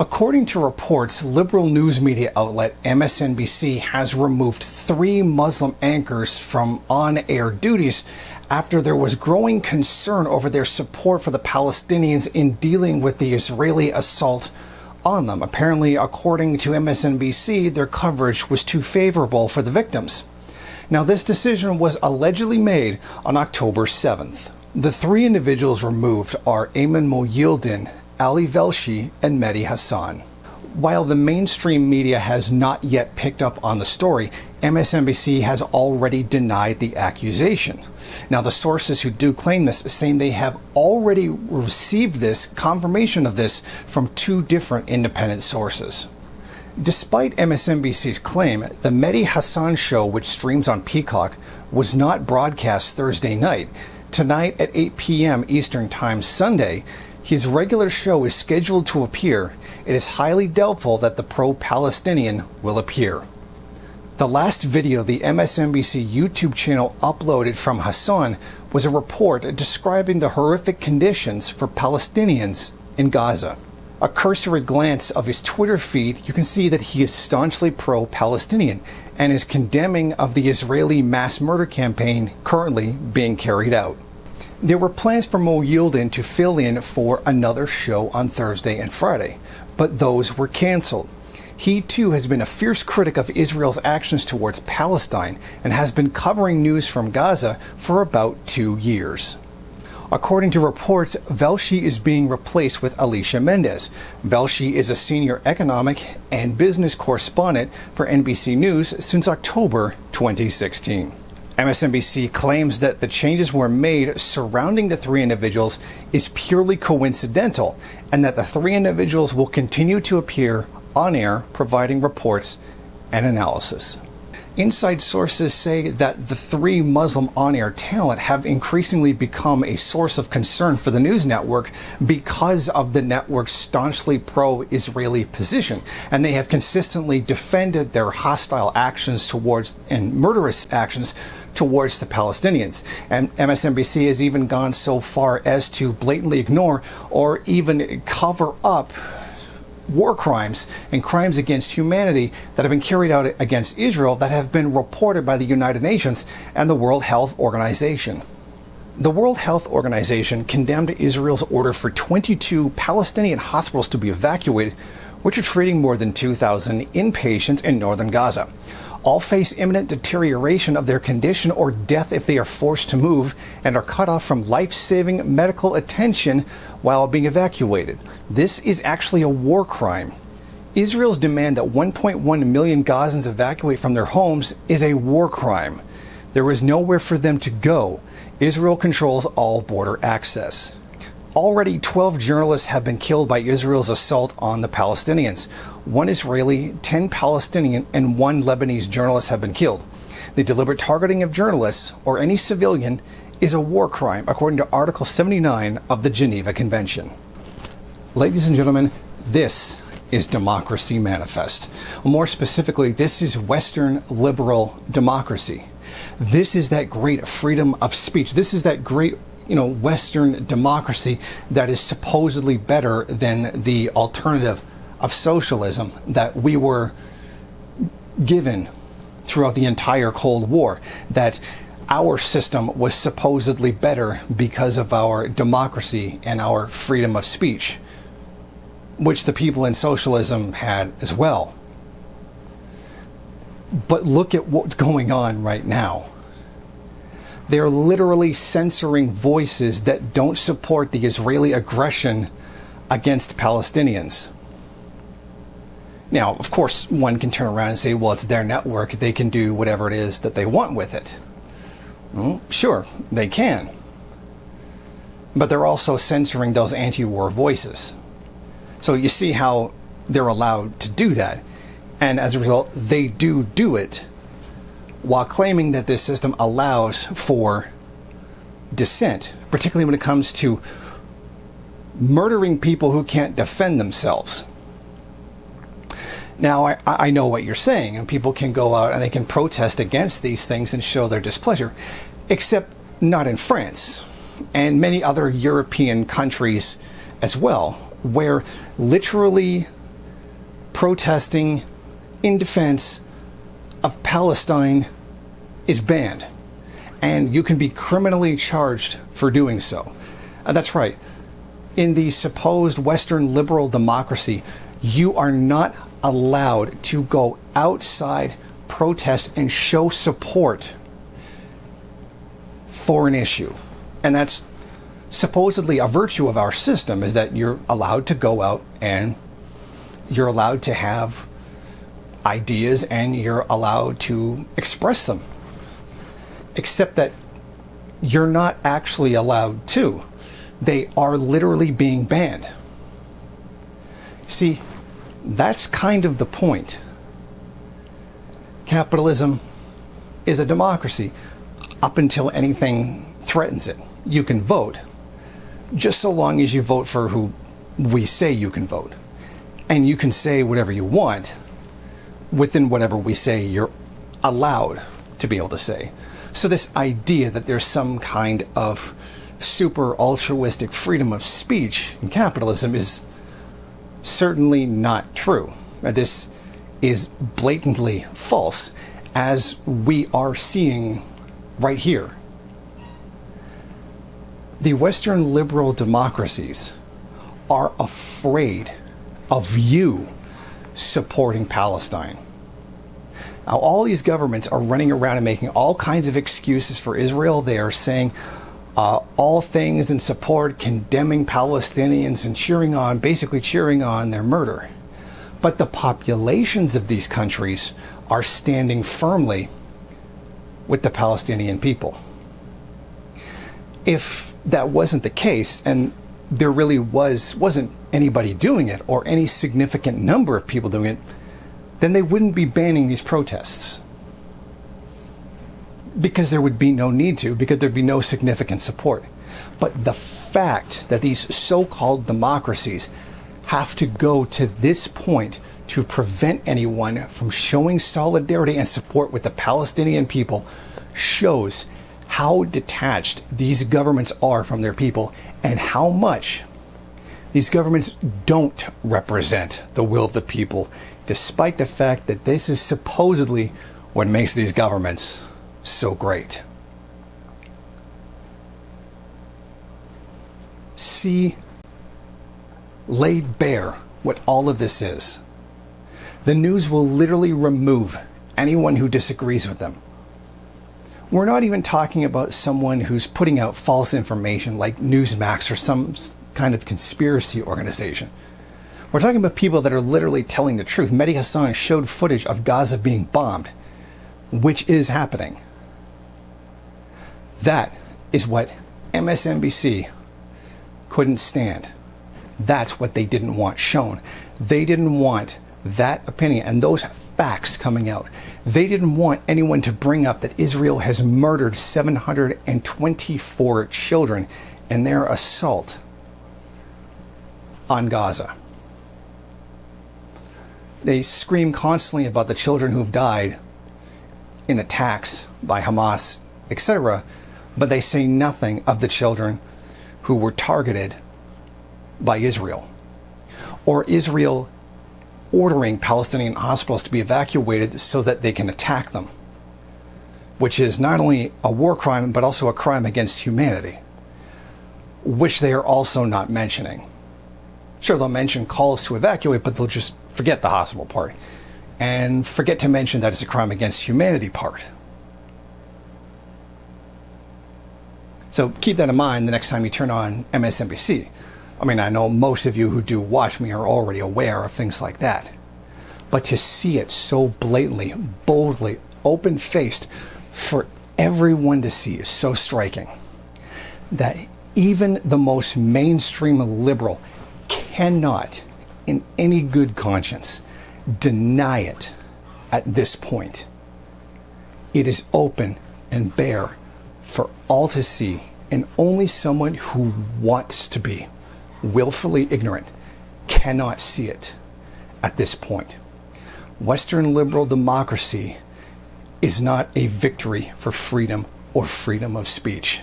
According to reports, liberal news media outlet MSNBC has removed 3 Muslim anchors from on-air duties after there was growing concern over their support for the Palestinians in dealing with the Israeli assault on them. Apparently, according to MSNBC, their coverage was too favorable for the victims. Now, this decision was allegedly made on October 7th. The 3 individuals removed are Ayman Mohyeldin, Ali Velshi, and Mehdi Hassan. While the mainstream media has not yet picked up on the story, MSNBC has already denied the accusation. Now, the sources who do claim this saying they have already received this confirmation of this from 2 different independent sources. Despite MSNBC's claim, the Mehdi Hassan show, which streams on Peacock, was not broadcast Thursday night. Tonight at 8 p.m. Eastern Time Sunday, his regular show is scheduled to appear. It is highly doubtful that the pro-Palestinian will appear. The last video the MSNBC YouTube channel uploaded from Hassan was a report describing the horrific conditions for Palestinians in Gaza. A cursory glance of his Twitter feed, you can see that he is staunchly pro-Palestinian and is condemning of the Israeli mass murder campaign currently being carried out. There were plans for Mohyeldin to fill in for another show on Thursday and Friday, but those were canceled. He too has been a fierce critic of Israel's actions towards Palestine and has been covering news from Gaza for about 2 years. According to reports, Velshi is being replaced with Alicia Mendez. Velshi is a senior economic and business correspondent for NBC News since October 2016. MSNBC claims that the changes were made surrounding the 3 individuals is purely coincidental and that the 3 individuals will continue to appear on air providing reports and analysis. Inside sources say that the 3 Muslim on-air talent have increasingly become a source of concern for the news network because of the network's staunchly pro-Israeli position, and they have consistently defended their hostile actions towards and murderous actions towards the Palestinians. And MSNBC has even gone so far as to blatantly ignore or even cover up war crimes and crimes against humanity that have been carried out against Israel that have been reported by the United Nations and the World Health Organization. The World Health Organization condemned Israel's order for 22 Palestinian hospitals to be evacuated, which are treating more than 2,000 inpatients in northern Gaza. All face imminent deterioration of their condition or death if they are forced to move and are cut off from life-saving medical attention while being evacuated. This is actually a war crime. Israel's demand that 1.1 million Gazans evacuate from their homes is a war crime. There is nowhere for them to go. Israel controls all border access. Already 12 journalists have been killed by Israel's assault on the Palestinians. 1 Israeli, 10 Palestinian, and 1 Lebanese journalist have been killed. The deliberate targeting of journalists or any civilian is a war crime, according to Article 79 of the Geneva Convention. Ladies and gentlemen, this is Democracy Manifest. More specifically, this is Western liberal democracy. This is that great freedom of speech. This is that great Western democracy that is supposedly better than the alternative of socialism that we were given throughout the entire Cold War, that our system was supposedly better because of our democracy and our freedom of speech, which the people in socialism had as well. But look at what's going on right now. They're literally censoring voices that don't support the Israeli aggression against Palestinians. Now, of course, one can turn around and say, well, it's their network. They can do whatever it is that they want with it. Well, sure, they can. But they're also censoring those anti-war voices. So you see how they're allowed to do that. And as a result, they do it while claiming that this system allows for dissent, particularly when it comes to murdering people who can't defend themselves. Now, I know what you're saying, and people can go out and they can protest against these things and show their displeasure, except not in France and many other European countries as well, where literally protesting in defense of Palestine is banned, and you can be criminally charged for doing so. That's right. In the supposed Western liberal democracy, you are not allowed to go outside, protest, and show support for an issue. And that's supposedly a virtue of our system, is that you're allowed to go out and you're allowed to have ideas and you're allowed to express them. Except that you're not actually allowed to. They are literally being banned. See, that's kind of the point. Capitalism is a democracy up until anything threatens it. You can vote, just so long as you vote for who we say you can vote. And you can say whatever you want within whatever we say you're allowed to be able to say. So this idea that there's some kind of super altruistic freedom of speech in capitalism is certainly not true. This is blatantly false, as we are seeing right here. The Western liberal democracies are afraid of you supporting Palestine. Now, all these governments are running around and making all kinds of excuses for Israel. They are saying all things in support, condemning Palestinians and basically cheering on their murder. But the populations of these countries are standing firmly with the Palestinian people. If that wasn't the case, and there really wasn't anybody doing it, or any significant number of people doing it, then they wouldn't be banning these protests. Because there would be no need to, because there'd be no significant support. But the fact that these so-called democracies have to go to this point to prevent anyone from showing solidarity and support with the Palestinian people shows how detached these governments are from their people, and how much these governments don't represent the will of the people, despite the fact that this is supposedly what makes these governments so great. See, laid bare what all of this is. The news will literally remove anyone who disagrees with them. We're not even talking about someone who's putting out false information like Newsmax or some kind of conspiracy organization. We're talking about people that are literally telling the truth. Mehdi Hassan showed footage of Gaza being bombed, which is happening. That is what MSNBC couldn't stand. That's what they didn't want shown. They didn't want that opinion and those facts coming out. They didn't want anyone to bring up that Israel has murdered 724 children in their assault on Gaza. They scream constantly about the children who've died in attacks by Hamas, etc., but they say nothing of the children who were targeted by Israel, or Israel ordering Palestinian hospitals to be evacuated so that they can attack them, which is not only a war crime, but also a crime against humanity, which they are also not mentioning. Sure, they'll mention calls to evacuate, but they'll just forget the hospital part and forget to mention that it's a crime against humanity part. So keep that in mind the next time you turn on MSNBC. I mean, I know most of you who do watch me are already aware of things like that. But to see it so blatantly, boldly, open-faced for everyone to see is so striking that even the most mainstream liberal cannot, in any good conscience, deny it at this point. It is open and bare for all to see, and only someone who wants to be willfully ignorant cannot see it at this point. Western liberal democracy is not a victory for freedom or freedom of speech.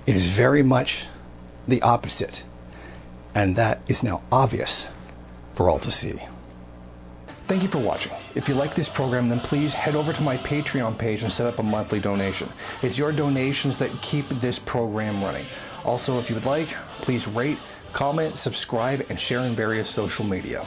It is very much the opposite, and that is now obvious for all to see. Thank you for watching. If you like this program, then please head over to my Patreon page and set up a monthly donation. It's your donations that keep this program running. Also, if you would like, please rate, comment, subscribe, and share in various social media.